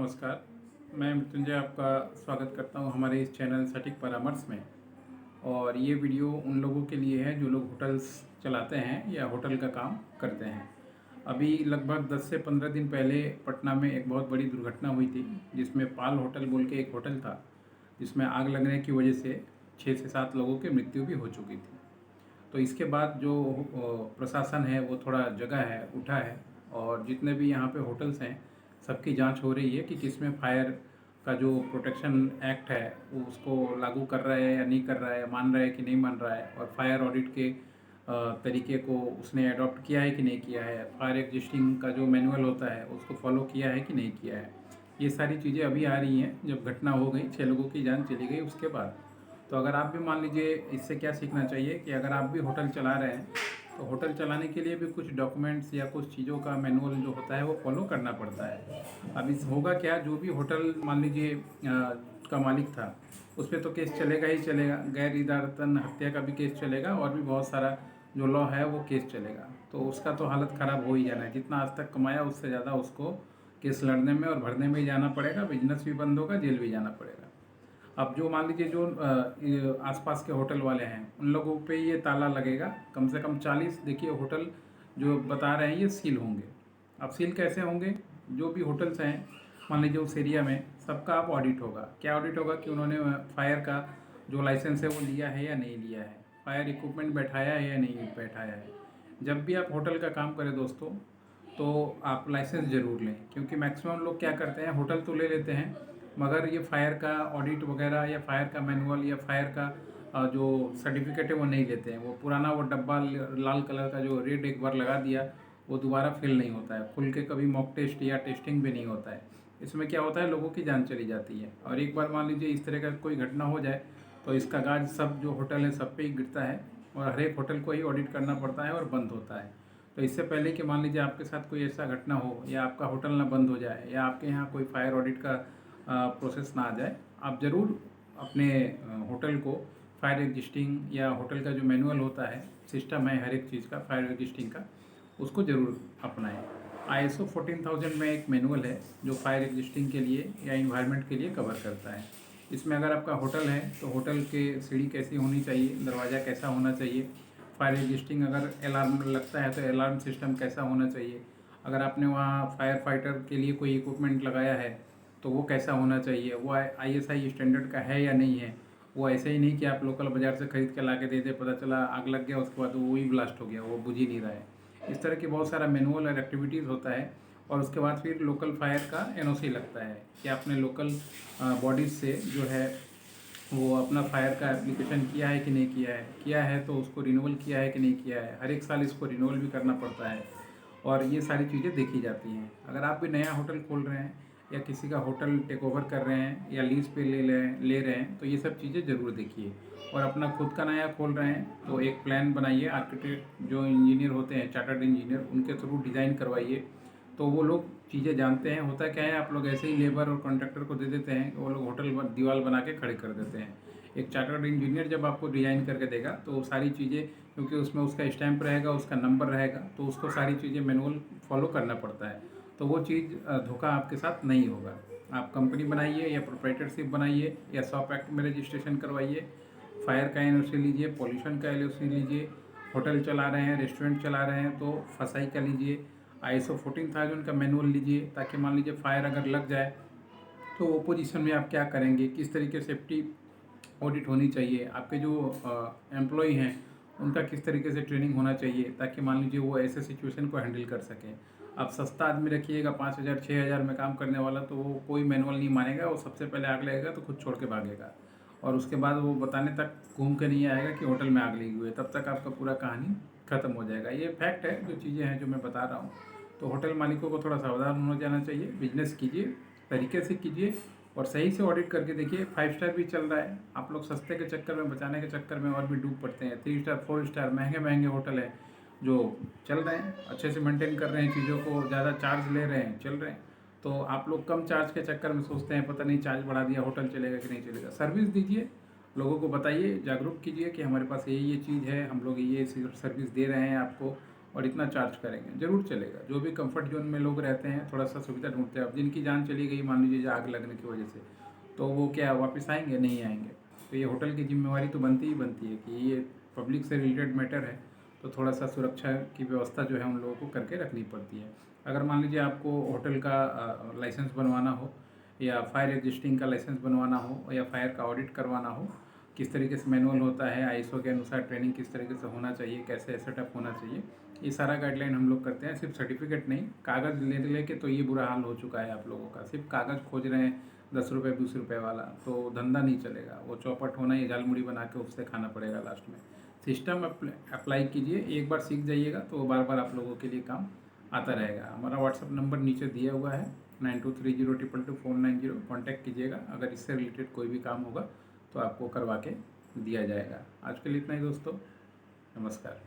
नमस्कार। मैं मृत्युंजय आपका स्वागत करता हूं हमारे इस चैनल सटीक परामर्श में। और ये वीडियो उन लोगों के लिए है जो लोग होटल्स चलाते हैं या होटल का काम करते हैं। अभी लगभग 10 से 15 दिन पहले पटना में एक बहुत बड़ी दुर्घटना हुई थी, जिसमें पाल होटल बोल के एक होटल था, जिसमें आग लगने की वजह से 6 से 7 लोगों की मृत्यु भी हो चुकी थी। तो इसके बाद जो प्रशासन है वो थोड़ा जगा है, उठा है, और जितने भी यहाँ पे होटल्स हैं सबकी जांच हो रही है कि किसमें फायर का जो प्रोटेक्शन एक्ट है वो उसको लागू कर रहा है या नहीं कर रहा है, मान रहा है कि नहीं मान रहा है, और फायर ऑडिट के तरीके को उसने अडॉप्ट किया है कि नहीं किया है, फायर एग्जिस्टिंग का जो मैनुअल होता है उसको फॉलो किया है कि नहीं किया है। ये सारी चीज़ें अभी आ रही हैं। जब घटना हो गई, 6 लोगों की जान चली गई, उसके बाद तो अगर आप भी मान लीजिए, इससे क्या सीखना चाहिए कि अगर आप भी होटल चला रहे हैं तो होटल चलाने के लिए भी कुछ डॉक्यूमेंट्स या कुछ चीज़ों का मैनुअल जो होता है वो फॉलो करना पड़ता है। अब इस होगा क्या, जो भी होटल मान लीजिए का मालिक था, उस पर तो केस चलेगा ही चलेगा, गैर इरादतन हत्या का भी केस चलेगा, और भी बहुत सारा जो लॉ है वो केस चलेगा। तो उसका तो हालत ख़राब हो ही जाना है। जितना आज तक कमाया उससे ज़्यादा उसको केस लड़ने में और भरने में ही जाना पड़ेगा, बिजनेस भी बंद होगा, जेल भी जाना पड़ेगा। अब जो मान लीजिए जो ये आसपास के होटल वाले हैं उन लोगों पे ये ताला लगेगा। कम से कम 40 देखिए होटल जो बता रहे हैं ये सील होंगे। अब सील कैसे होंगे? जो भी होटल्स हैं मान लीजिए उस एरिया में, सबका अब ऑडिट होगा। क्या ऑडिट होगा कि उन्होंने फायर का जो लाइसेंस है वो लिया है या नहीं लिया है, फायर इक्विपमेंट बैठाया है या नहीं बैठाया है। जब भी आप होटल का काम करें दोस्तों, तो आप लाइसेंस ज़रूर लें, क्योंकि मैक्सिमम लोग क्या करते हैं, होटल तो ले लेते हैं मगर ये फायर का ऑडिट वगैरह या फायर का मैनुअल या फायर का जो सर्टिफिकेट है वो नहीं लेते हैं। वो पुराना वो डब्बा लाल कलर का जो रेड एक बार लगा दिया, वो दोबारा फिल नहीं होता है, खुल के कभी मॉक टेस्ट या टेस्टिंग भी नहीं होता है। इसमें क्या होता है, लोगों की जान चली जाती है। और एक बार मान लीजिए इस तरह का कोई घटना हो जाए तो इसका गाज सब जो होटल है सब पे ही गिरता है, और हर एक होटल को ही ऑडिट करना पड़ता है और बंद होता है। तो इससे पहले कि मान लीजिए आपके साथ कोई ऐसा घटना हो या आपका होटल ना बंद हो जाए या आपके यहाँ कोई फायर ऑडिट का प्रोसेस ना आ जाए, आप ज़रूर अपने होटल को फायर एग्जिस्टिंग या होटल का जो मैनुअल होता है, सिस्टम है हर एक चीज़ का फायर एग्जिस्टिंग का, उसको ज़रूर अपनाएं। ISO 14000 में एक मैनुअल है जो फायर एग्जिस्टिंग के लिए या इन्वायरमेंट के लिए कवर करता है। इसमें अगर आपका होटल है तो होटल के सीढ़ी कैसी होनी चाहिए, दरवाज़ा कैसा होना चाहिए, फायर एग्जिस्टिंग अगर अलार्म लगता है तो अलार्म सिस्टम कैसा होना चाहिए, अगर आपने वहाँ फायर फाइटर के लिए कोई इक्विपमेंट लगाया है तो वो कैसा होना चाहिए, वो ISI स्टैंडर्ड का है या नहीं है। वो ऐसे ही नहीं कि आप लोकल बाज़ार से ख़रीद के ला के दे दे, पता चला आग लग गया, उसके बाद वो ही ब्लास्ट हो गया, वो बुझ ही नहीं रहा है। इस तरह के बहुत सारा मैनुअल और एक्टिविटीज़ होता है। और उसके बाद फिर लोकल फायर का NOC लगता है कि आपने लोकल बॉडीज़ से जो है वो अपना फायर का एप्लीकेशन किया है कि नहीं किया है, किया है तो उसको रिन्यूअल किया है कि नहीं किया है। हर एक साल इसको रिन्यूअल भी करना पड़ता है, और ये सारी चीज़ें देखी जाती हैं। अगर आप भी नया होटल खोल रहे हैं या किसी का होटल टेक ओवर कर रहे हैं या लीज़ पे ले रहे हैं तो ये सब चीज़ें ज़रूर देखिए। और अपना खुद का नया खोल रहे हैं तो एक प्लान बनाइए, आर्किटेक्ट जो इंजीनियर होते हैं, चार्टर्ड इंजीनियर, उनके थ्रू डिज़ाइन करवाइए, तो वो लोग चीज़ें जानते हैं। होता क्या है, आप लोग ऐसे ही लेबर और कॉन्ट्रैक्टर को दे देते हैं, वो लोग होटल दीवार बना के खड़े कर देते हैं। एक चार्टर्ड इंजीनियर जब आपको डिज़ाइन करके देगा तो वो सारी चीज़ें, क्योंकि उसमें उसका स्टैंप रहेगा, उसका नंबर रहेगा, तो उसको सारी चीज़ें मैनुअल फॉलो करना पड़ता है। तो वो चीज़ धोखा आपके साथ नहीं होगा। आप कंपनी बनाइए या प्रोप्राइटरशिप बनाइए या शॉप एक्ट में रजिस्ट्रेशन करवाइए, फायर का NOC लीजिए, पॉल्यूशन का NOC लीजिए, होटल चला रहे हैं, रेस्टोरेंट चला रहे हैं तो फसाई का लीजिए, ISO 14000 का मैनुअल लीजिए, ताकि मान लीजिए फायर अगर लग जाए तो वो पोजीशन में आप क्या करेंगे, किस तरीके सेफ्टी ऑडिट होनी चाहिए, आपके जो एम्प्लॉय हैं उनका किस तरीके से ट्रेनिंग होना चाहिए, ताकि मान लीजिए वो ऐसे सिचुएशन को हैंडल कर सकें। आप सस्ता आदमी रखिएगा 5000 6000 में काम करने वाला, तो वो कोई मैनुअल नहीं मानेगा, वो सबसे पहले आग लगेगा तो खुद छोड़ के भागेगा, और उसके बाद वो बताने तक घूम के नहीं आएगा कि होटल में आग लगी हुई है, तब तक आपका पूरा कहानी ख़त्म हो जाएगा। ये फैक्ट है, जो चीज़ें हैं जो मैं बता रहा हूँ। तो होटल मालिकों को थोड़ा सावधान हो जाना चाहिए। बिजनेस कीजिए, तरीके से कीजिए, और सही से ऑडिट करके देखिए। 5 स्टार भी चल रहा है, आप लोग सस्ते के चक्कर में, बचाने के चक्कर में और भी डूब पड़ते हैं। 3 स्टार 4 स्टार महंगे महंगे होटल हैं जो चल रहे हैं, अच्छे से मेंटेन कर रहे हैं चीज़ों को, ज़्यादा चार्ज ले रहे हैं, चल रहे हैं। तो आप लोग कम चार्ज के चक्कर में सोचते हैं पता नहीं चार्ज बढ़ा दिया, होटल चलेगा कि नहीं चलेगा। सर्विस दीजिए, लोगों को बताइए, जागरूक कीजिए कि हमारे पास ये चीज़ है, हम लोग ये सर्विस दे रहे हैं आपको, और इतना चार्ज करेंगे, ज़रूर चलेगा। जो भी कंफर्ट जोन में लोग रहते हैं, थोड़ा सा सुविधा ढूंढते हैं। अब जिनकी जान चली गई मान लीजिए आग लगने की वजह से, तो वो क्या वापस आएंगे? नहीं आएंगे। तो ये होटल की जिम्मेवारी तो बनती ही बनती है कि ये पब्लिक से रिलेटेड मैटर है, तो थोड़ा सा सुरक्षा की व्यवस्था जो है उन लोगों को करके रखनी पड़ती है। अगर मान लीजिए आपको होटल का लाइसेंस बनवाना हो, या फायर एग्जिस्टिंग का लाइसेंस बनवाना हो, या फायर का ऑडिट करवाना हो, किस तरीके से मैनुअल होता है, आईएसओ के अनुसार ट्रेनिंग किस तरीके से होना चाहिए, कैसे सेटअप होना चाहिए, ये सारा गाइडलाइन हम लोग करते हैं। सिर्फ सर्टिफिकेट नहीं, कागज़ ले के तो ये बुरा हाल हो चुका है आप लोगों का। सिर्फ कागज़ खोज रहे हैं 10 रुपये 20 रुपये वाला, तो धंधा नहीं चलेगा। वो चौपट होना ही, झालमुड़ी बना के उससे खाना पड़ेगा लास्ट में। सिस्टम अप्लाई कीजिए, एक बार सीख जाइएगा तो बार बार आप लोगों के लिए काम आता रहेगा। हमारा व्हाट्सअप नंबर नीचे दिया हुआ है 9230222490। कॉन्टैक्ट कीजिएगा। अगर इससे रिलेटेड कोई भी काम होगा तो आपको करवा के दिया जाएगा। आज के लिए इतना ही दोस्तों, नमस्कार।